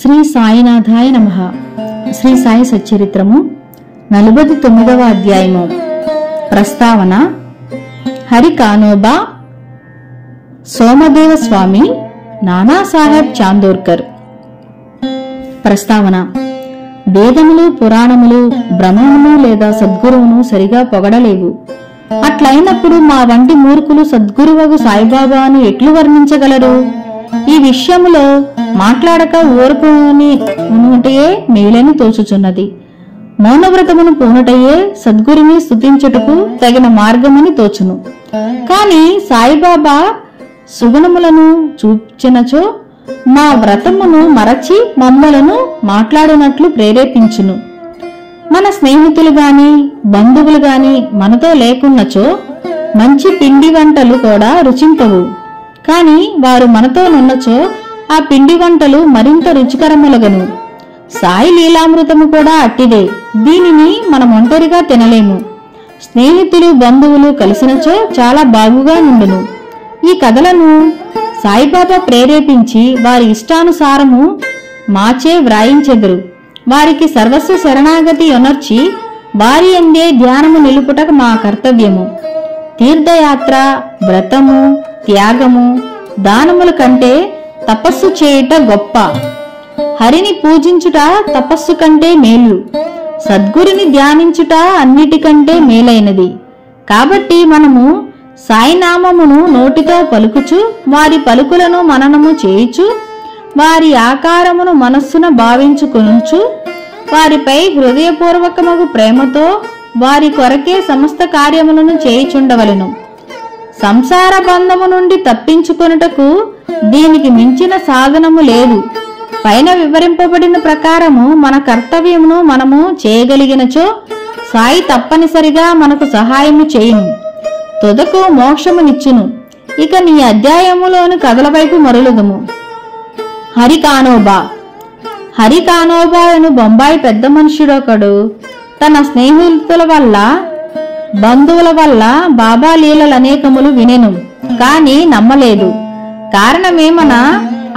శ్రీ సాయినాథాయ నమః. శ్రీ సాయి సచ్చరిత్రము 49వ అధ్యాయము. ప్రస్తావన. హరి కానోబా, సోమదేవ స్వామి, నానాసాహెబ్ చాందోర్కర్. ప్రస్తావన. వేదములు, పురాణములు బ్రహ్మమును లేదా సద్గురువును సరిగా పొగడలేవు. అట్లయినప్పుడు మా వంటి మూర్ఖులు సద్గురువగు సాయిబాబాను ఎట్లు వర్ణించగలరు? ఈ విషయములో మాట్లాడక ఊరుకుని ఉన్నటయే మేలని తోచుచున్నది. మౌనవ్రతమును పూనుటయే సద్గురుని స్తుతించుటకు తగిన మార్గమని తోచును. కాని సాయిబాబా సుగుణములను చూచినచో మా వ్రతమును మరచి మమ్మలను మాట్లాడినట్లు ప్రేరేపించును. మన స్నేహితులు గాని బంధువులు గాని మనతో లేకున్నచో మంచి పిండి వంటలు కూడా రుచింపవు. కాని వారు మనతో నున్నచో ఆ పిండి వంటలు మరింత రుచికరములగను. సాయి లీలామృతము కూడా అట్టిదే. దీనిని మనం ఒంటరిగా తినలేము. స్నేహితులు బంధువులు కలిసినచో చాలా బాగుగా నుండును. ఈ కథలను సాయిబాబా ప్రేరేపించి వారి ఇష్టానుసారము మాచే వ్రాయించెదరు. వారికి సర్వస్వ శరణాగతి యొనర్చి వారి అందే ధ్యానము నిలుపుట మా కర్తవ్యము. తీర్థయాత్ర, వ్రతము, త్యాగము, దానముల కంటే తపస్సు చేయుట గొప్ప. హరిని పూజించుట తపస్సు కంటే మేలు. సద్గురుని ధ్యానించుట అన్నిటికంటే మేలైనది. కాబట్టి మనము సాయినామమును నోటితో పలుకుచు వారి పలుకులను మననము చేయుచు వారి ఆకారమును మనస్సున భావించుకొనుచు వారిపై హృదయపూర్వకమగు ప్రేమతో వారి కొరకే సమస్త కార్యములను చేయుచుండవలెను. సంసార బంధము నుండి తప్పించుకొనుటకు దీనికి మించిన సాధనము లేదు. పైన వివరింపబడిన ప్రకారము మన కర్తవ్యమును మనము చేయగలిగినచో సాయి తప్పనిసరిగా మనకు సహాయము చేయును, తుదకు మోక్షమునిచ్చును. ఇక నీ అధ్యాయములోని కథల వైపు మరులుదము. హరి కానోబా. హరి కానోబా అను బొంబాయి పెద్ద మనుషుడొకడు తన స్నేహితుల వల్ల బంధువుల వల్ల బాబా లీలలు అనేకములు వినెను, కాని నమ్మలేదు. కారణమేమన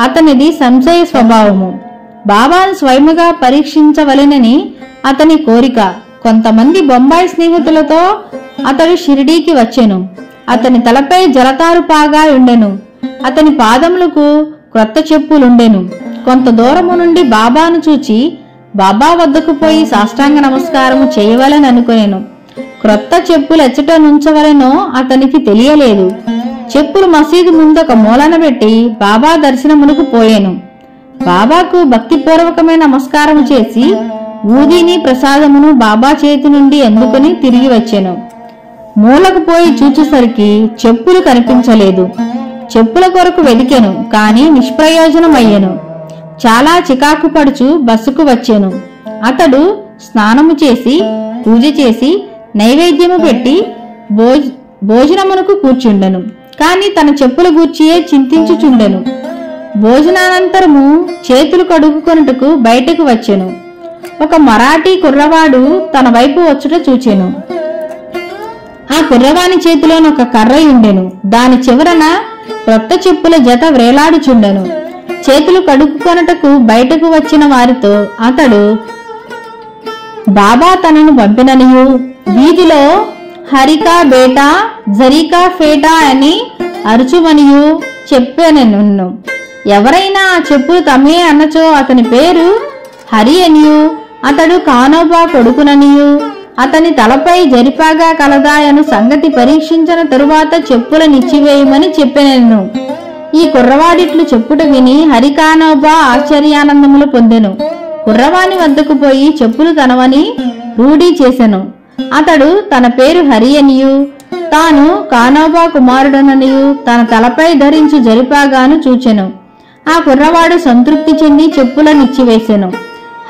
అతనిది సంశయ స్వభావము. బాబాను స్వయముగా పరీక్షించవలెనని అతని కోరిక. కొంతమంది బొంబాయి స్నేహితులతో అతడు షిరిడీకి వచ్చెను. అతని తలపై జలతారు పాగా ఉండెను. అతని పాదములకు క్రొత్త చెప్పులుండెను. కొంత దూరము నుండి బాబాను చూచి బాబా వద్దకు పోయి సాష్టాంగ నమస్కారము చేయవలని అనుకొనెను. క్రొత్త చెప్పులు ఎచ్చట నుంచవలెనో అతనికి తెలియలేదు. చెప్పులు మసీదు ముందు ఒక మూలన పెట్టి బాబా దర్శనమునకు పోయెను. బాబాకు భక్తిపూర్వకమైన నమస్కారము చేసి ఊదిని ప్రసాదమును బాబా చేతి నుండి అందుకుని తిరిగి వచ్చెను. మూలకు పోయి చూచేసరికి చెప్పులు కనిపించలేదు. చెప్పుల కొరకు వెదికెను, కాని నిష్ప్రయోజనమయ్యెను. చాలా చికాకు పడుచు బస్సుకు వచ్చెను. అతడు స్నానము చేసి పూజ చేసి నైవేద్యము పెట్టి భోజనమునకు కూర్చుండెను. కాని తన చెప్పుల గూర్చియే చింతించుచుండెను. భోజనానంతరము చేతులు కడుగుకొనుటకు బయటకు వచ్చెను. ఒక మరాఠీ కుర్రవాడు తన వైపు వచ్చుట చూచెను. ఆ కుర్రవాని చేతిలోని ఒక కర్ర ఉండెను. దాని చివరన క్రొత్త చెప్పుల జత వ్రేలాడుచుండెను. చేతులు కడుక్కుకొనుటకు బయటకు వచ్చిన వారితో అతడు బాబా తనను పంపిననియు వీధిలో హరికా బేటా జరీకా ఫేటా అని అరుచుమనియు చెప్పాను. ఎవరైనా ఆ చెప్పులు తమే అన్నచో అతని పేరు హరి అనియు అతడు కానోబా కొడుకుననియు అతని తలపై జరిపాగా కలదాయను సంగతి పరీక్షించిన తరువాత చెప్పులనిచ్చివేయమని చెప్పెనెను. ఈ కుర్రవాడిట్లు చెప్పుట విని హరికానోబా ఆశ్చర్యానందములు పొందెను. కుర్రవాని వద్దకు పోయి చెప్పులు తనవని రూఢీ చేసెను. అతడు తన పేరు హరి అనియు తాను కానోబా కుమారుడననియు తన తలపై ధరించు జరిపాగాను చూచెను. ఆ కుర్రవాడు సంతృప్తి చెంది చెప్పులనిచ్చివేసెను.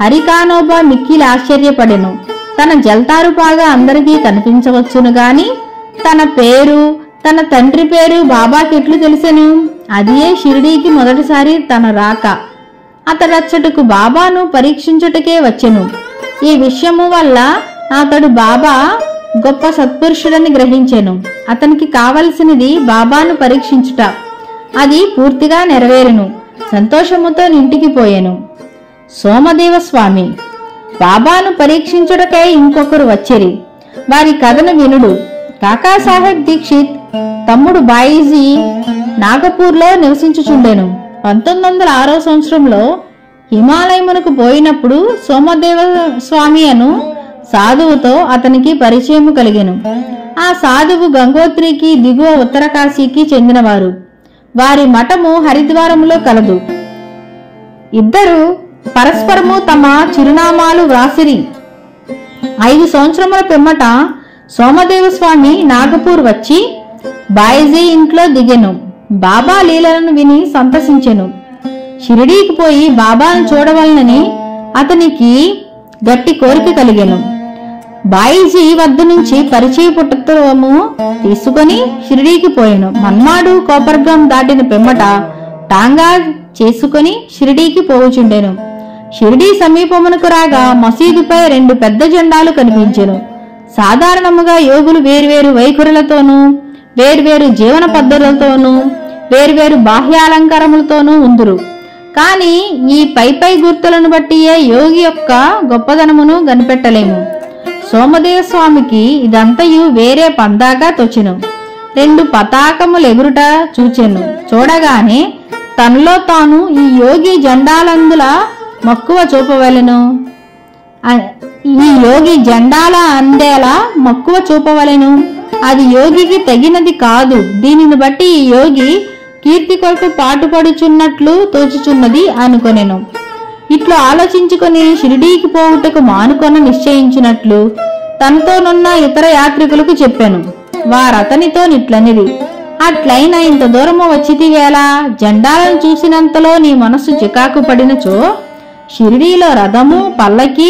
హరికానోబా మిక్కిలి ఆశ్చర్యపడెను. తన జల్తారు పాగా అందరికీ కనిపించవచ్చును గాని తన పేరు తన తండ్రి పేరు బాబాకెట్లు తెలిసెను? అదియే షిరిడీకి మొదటిసారి తన రాక. అతడచ్చటకు బాబాను పరీక్షించుటకే వచ్చెను. ఈ విషయము వల్ల అతడు బాబా గొప్ప సత్పురుషుడని గ్రహించెను. అతనికి కావలసినది బాబాను పరీక్షించుట. అది పూర్తిగా నెరవేరెను. సంతోషముతో ఇంటికి పోయెను. సోమదేవ స్వామి. బాబాను పరీక్షించుటకై ఇంకొకరు వచ్చిరి. వారి కథను వినుడు. కాకాసాహెబ్ దీక్షిత్ తమ్ముడు బాయిజీ నాగపూర్లో నివసించుచుండెను. 1906 సంవత్సరంలో హిమాలయమునకు పోయినప్పుడు సోమదేవ స్వామి అను సాధువుతో అతనికి పరిచయము కలిగెను. ఆ సాధువు గంగోత్రికి దిగువ ఉత్తరకాశీకి చెందినవారు. వారి మఠము హరిద్వారములో కలదు. ఇద్దరు పరస్పరము తమ చిరునామాలు వ్రాసిరి. 5 సంవత్సరముల పిమ్మట సోమదేవ స్వామి నాగపూర్ వచ్చి బాయిజీ ఇంట్లో దిగెను. బాబా లీలలను విని సంతసించెను. షిరిడీకి పోయి బాబాను చూడవలనని అతనికి గట్టి కోరిక కలిగెను. బాయిజీ వద్ద నుంచి పరిచయ పుస్తకము తీసుకుని షిరిడీకి పోయెను. మన్మాడు కోపర్గం దాటిన పిమ్మట టాంగా చేసుకుని షిరిడీకి పోవుచుండెను. షిరిడీ సమీపమునకు రాగా మసీదుపై 2 పెద్ద జెండాలు కనిపించెను. సాధారణముగా యోగులు వేర్వేరు వైఖరులతోనూ వేర్వేరు జీవన పద్ధతులతోనూ వేర్వేరు బాహ్యాలంకారములతోనూ ఉందురు. కాని ఈ పై గుర్తులను బట్టియే యోగి యొక్క గొప్పదనమును కనిపెట్టలేము. సోమదేవ స్వామికి ఇదంతయు వేరే పందాగా తోచెను. 2 పతాకములు ఎగురుట చూచెను. చూడగానే తనలో తాను ఈ యోగి జెండాలందుల మక్కువ చూపవలెను, ఈ యోగి జెండాల అందేలా మక్కువ చూపవలెను. అది యోగికి తగినది కాదు. దీనిని బట్టి ఈ యోగి కీర్తి కొరకు పాటుపడుచున్నట్లు తోచుచున్నది అనుకొనెను. ఇట్లు ఆలోచించుకొని షిరిడీకి పోవుటకు మానుకొన నిశ్చయించినట్లు తనతోనున్న ఇతర యాత్రికులకు చెప్పాను. వారతనితో నిట్లనిది, అట్లయిన ఇంత దూరము వచ్చితివేళ జెండాలను చూసినంతలో నీ మనస్సు చికాకు పడినచో షిరిడీలో రథము, పల్లకి,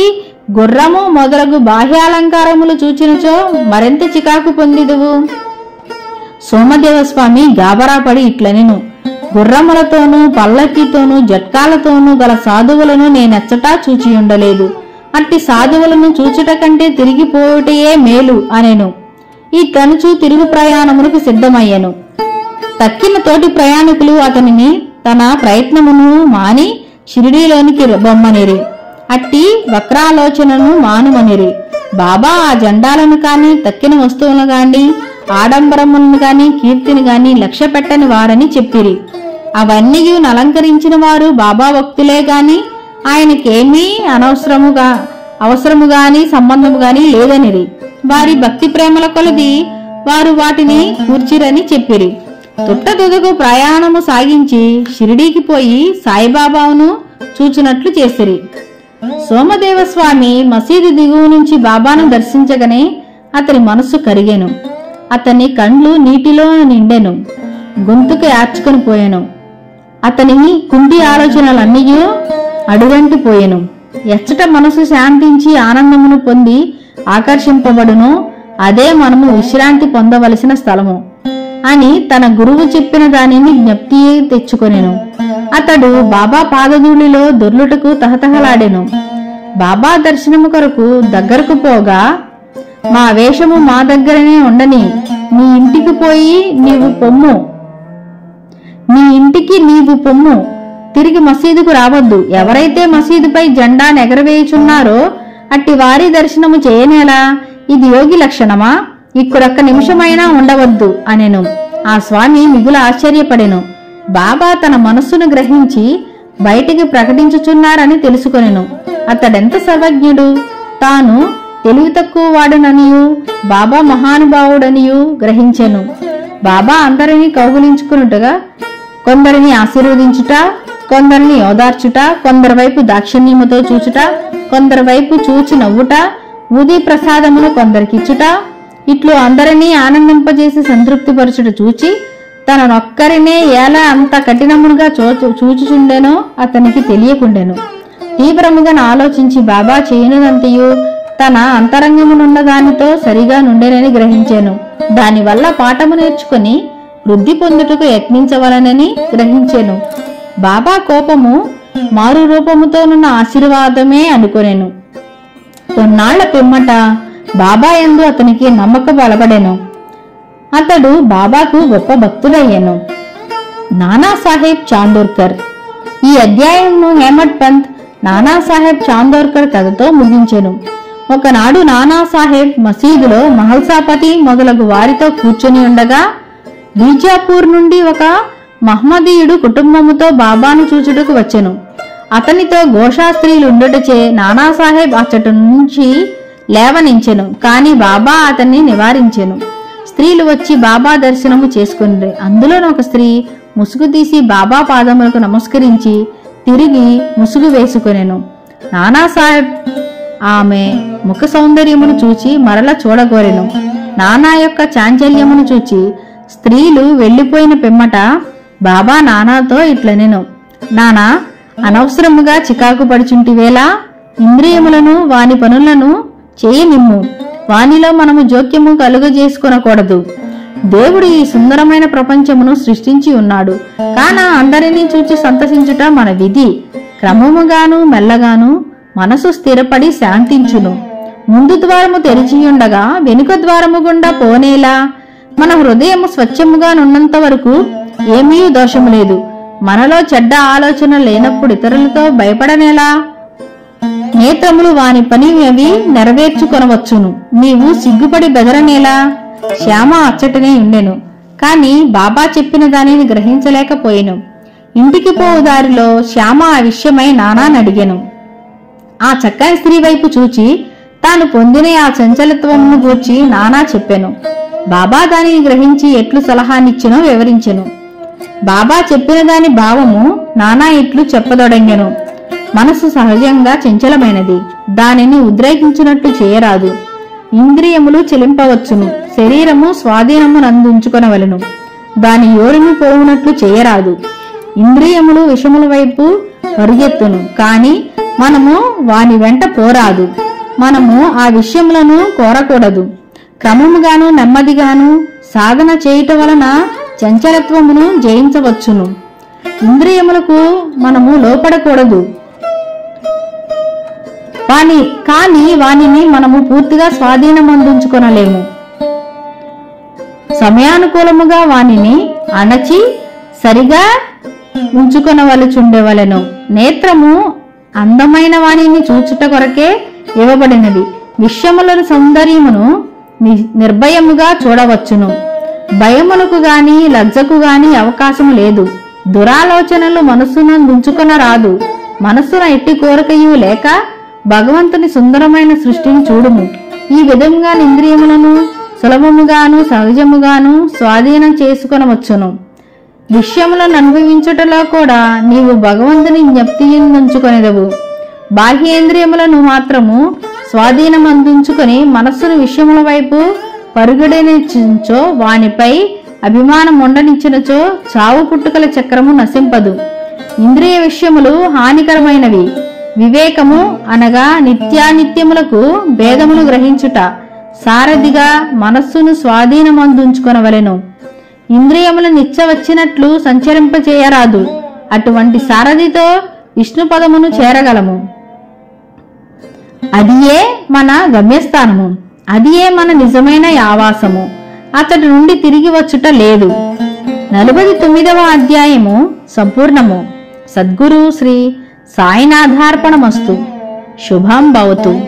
గుర్రము మొదలగు బాహ్యాలంకారములు చూచినచో మరింత చికాకు పొందిదువు. సోమదేవస్వామి గాబరాపడి ఇట్లనెను, గుర్రములతోనూ పల్లకితోనూ జట్కాలతోనూ గల సాధువులను నేనెచ్చటా చూచియుండలేదు. అట్టి సాధువులను చూచుట కంటే తిరిగిపోవుటయే మేలు అనెను. ఈ తనుచు తిరుగు ప్రయాణమునకు సిద్ధమయ్యెను. తక్కిన తోటి ప్రయాణికులు అతనిని తన ప్రయత్నమును మాని షిరిడీలోనికి బొమ్మనిరి. అట్టి వక్రాలోచనను మానుమనిరి. బాబా ఆ జెండాలను కాని తక్కిన వస్తువులను గాని ఆడంబరములను గాని కీర్తిని గాని లక్ష్య పెట్టని వారని చెప్పిరి. అవన్నీ అలంకరించిన వారు బాబా భక్తులే గాని ఆయనకేమీ అవసరము గాని సంబంధము గాని లేదనిరి. వారి భక్తి ప్రేమల కొలది వారు వాటిని కూర్చిరని చెప్పిరి. తుట్టతుదకు ప్రయాణము సాగించి షిరిడీకి పోయి సాయిబాబాను చూచినట్లు చేసిరి. సోమదేవస్వామి మసీదు దిగువ నుంచి బాబాను దర్శించగానే అతని మనస్సు కరిగెను. అతని కండ్లు నీటిలో నిండెను. గొంతుకు యార్చుకొని పోయెను. అతని కుంటి ఆలోచనలన్నీ అడుగంటిపోయెను. ఎచ్చట మనసు శాంతించి ఆనందమును పొంది ఆకర్షింపబడును అదే మనము విశ్రాంతి పొందవలసిన స్థలము అని తన గురువు చెప్పిన దానిని జ్ఞప్తి తెచ్చుకొనెను. అతడు బాబా పాదధూళిలో దొర్లుటకు తహతహలాడెను. బాబా దర్శనము కొరకు దగ్గరకు పోగా, మా వేషము మా దగ్గరనే ఉండని, నీ ఇంటికి నీవు పొమ్ము, తిరిగి మసీదుకు రావద్దు. ఎవరైతే మసీదుపై జెండా ఎగరవేయుచున్నారో అట్టి వారి దర్శనము చేయనేలా? ఇది యోగి లక్షణమా? ఇక్కడొక్క నిమిషమైనా ఉండవద్దు అనెను. ఆ స్వామి మిగుల ఆశ్చర్యపడెను. బాబా తన మనస్సును గ్రహించి బయటికి ప్రకటించుచున్నారని తెలుసుకొనెను. అతడెంత సర్వజ్ఞుడు! తాను తెలివి తక్కువ వాడుననియు బాబా మహానుభావుడనియు గ్రహించెను. బాబా అందరినీ కౌగులించుకున్నట్టుగా కొందరిని ఆశీర్వదించుట, కొందరిని ఓదార్చుట, కొందరి వైపు దాక్షిణ్యముతో చూచుట, కొందరి వైపు చూచి నవ్వుట, ఊది ప్రసాదమును కొందరికిచ్చుట, ఇట్లు అందరినీ ఆనందింపజేసి సంతృప్తిపరచుట చూచి తననొక్కరినే ఎలా అంత కఠినముగా చూచుచుండెనో అతనికి తెలియకుండెను. తీవ్రముగా ఆలోచించి బాబా చేయనుదంతయు తన అంతరంగమునున్న దానితో సరిగా నుండెనని గ్రహించెను. దానివల్ల పాఠము నేర్చుకుని వృద్ధి పొందుటకు యత్నించవలనని గ్రహించెను. బాబా కోపము మారు రూపముతోనున్న ఆశీర్వాదమే అనుకొనెను. కొన్నాళ్ల పిమ్మట బాబా యందు అతనికి నమ్మకం బలపడెను. అతడు బాబాకు గొప్ప భక్తుడయ్యెను. నానాసాహెబ్ చాందోర్కర్. ఈ అధ్యాయంను హేమడ్ పంత్ నానాసాహెబ్ చాందోర్కర్ కథతో ముగించెను. ఒకనాడు నానాసాహెబ్ మసీదులో మహల్సాపతి మొదలగు వారితో కూర్చొని ఉండగా బీజాపూర్ నుండి ఒక మహ్మదీయుడు కుటుంబముతో బాబాను చూచుటకు వచ్చెను. అతనితో గోషాస్త్రీలుండుటచే నానాసాహెబ్ అచ్చటి నుంచి లేవనించెను. కాని బాబా అతన్ని నివారించెను. స్త్రీలు వచ్చి బాబా దర్శనము చేసుకుని అందులోని ఒక స్త్రీ ముసుగు తీసి బాబా పాదములకు నమస్కరించి తిరిగి ముసుగు వేసుకొనెను. నానాసాహెబ్ ఆమె ముఖ సౌందర్యమును చూచి మరల చూడగోరెను. నానా యొక్క చాంచల్యమును చూచి స్త్రీలు వెళ్లిపోయిన పిమ్మట బాబా నానాతో ఇట్లనెను, నానా, అనవసరముగా చికాకు పడుచుంటివేలా? ఇంద్రియములను వాని పనులను చేయనిమ్ము. వానిలో మనము జోక్యము కలుగజేసుకొనకూడదు. దేవుడు ఈ సుందరమైన ప్రపంచమును సృష్టించి ఉన్నాడు. కాన అందరినీ చూచి సంతసించుట మన విధి. క్రమముగాను మెల్లగాను మనసు స్థిరపడి శాంతించును. ముందు ద్వారము తెరిచియుండగా వెనుక ద్వారము గుండా పోనేలా? మన హృదయము స్వచ్ఛముగానున్నంత వరకు ఏమీ దోషము లేదు. మనలో చెడ్డ ఆలోచన లేనప్పుడు ఇతరులతో భయపడనేలా? నేత్రములు వాని పని అవి నెరవేర్చుకొనవచ్చును. నీవు సిగ్గుపడి బెదరనేలా? శ్యామ అచ్చటనే ఉండెను. కాని బాబా చెప్పిన దానిని గ్రహించలేకపోయెను. ఇంటికి పోవు దారిలో శ్యామ ఆ విషయమై నానానడిగెను. ఆ చక్కని స్త్రీ వైపు చూచి తాను పొందిన ఆ చంచలత్వమును గూర్చి నానా చెప్పెను. బాబా దానిని గ్రహించి ఎట్లు సలహానిచ్చినో వివరించెను. బాబా చెప్పిన దాని భావము నానా ఇట్లు చెప్పదొడంగెను. మనసు సహజంగా చంచలమైనది. దానిని ఉద్రేకించినట్టు చేయరాదు. ఇంద్రియములు చెలింపవచ్చును. శరీరము స్వాధీనమునందుంచుకొనవలెను. దాని యోరిమి పోవునట్లు చేయరాదు. ఇంద్రియములు విషముల వైపు పరుగెత్తును. కాని మనము వాని వెంట పోరాదు. మనము ఆ విషయములను కోరకూడదు. క్రమముగాను నెమ్మదిగాను సాధన చేయుట వలన చంచలత్వమును జయించవచ్చును. ఇంద్రియములకు మనము లోపడకూడదు. కాని వానిని మనము పూర్తిగా స్వాధీనమందుంచుకొనలేము. సమయానుకూలముగా వానిని అణచి సరిగా ఉంచుకొనవలచుండెవలెను. నేత్రము అందమైన వానిని చూచుట కొరకే ఇవ్వబడినది. విషయములను సౌందర్యమును నిర్భయముగా చూడవచ్చును. భయమునకు గాని లజ్జకు గాని అవకాశము లేదు. దురాలోచనలు మనస్సునందుంచుకొన రాదు. మనస్సున ఎట్టి కోరికయు లేక భగవంతుని సుందరమైన సృష్టిని చూడుము. ఈ విధంగా ఇంద్రియములను సులభముగాను సహజముగాను స్వాధీనం చేసుకొనవచ్చును. విషయములను అనుభవించుటలో కూడా నీవు భగవంతుని జ్ఞప్తియుంచుకొనెదవు. బాహ్యేంద్రియములను మాత్రము స్వాధీనం అందించుకొని మనస్సును విషయముల వైపు పరుగడనిచ్చుచో వానిపై అభిమానం ఉండనిచ్చినచో చావు పుట్టుకల చక్రము నశింపదు. ఇంద్రియ విషయములు హానికరమైనవి. వివేకము అనగా నిత్యానిత్యములకు భేదమును గ్రహించుట. సారథిగా మనస్సును స్వాధీనమందుంచుకొనవలెను. ఇంద్రియములు నిచ్చవచ్చినట్లు సంచరింపచేయరాదు. అటువంటి సారథితో విష్ణు పదమును చేరగలము. అదియే మన గమ్యస్థానము. అదియే మన నిజమైన ఆవాసము. అతడి నుండి తిరిగి వచ్చుట లేదు. 49వ అధ్యాయము సంపూర్ణము. సద్గురు శ్రీ సాయినాథార్పణమస్తు. శుభం భవతు.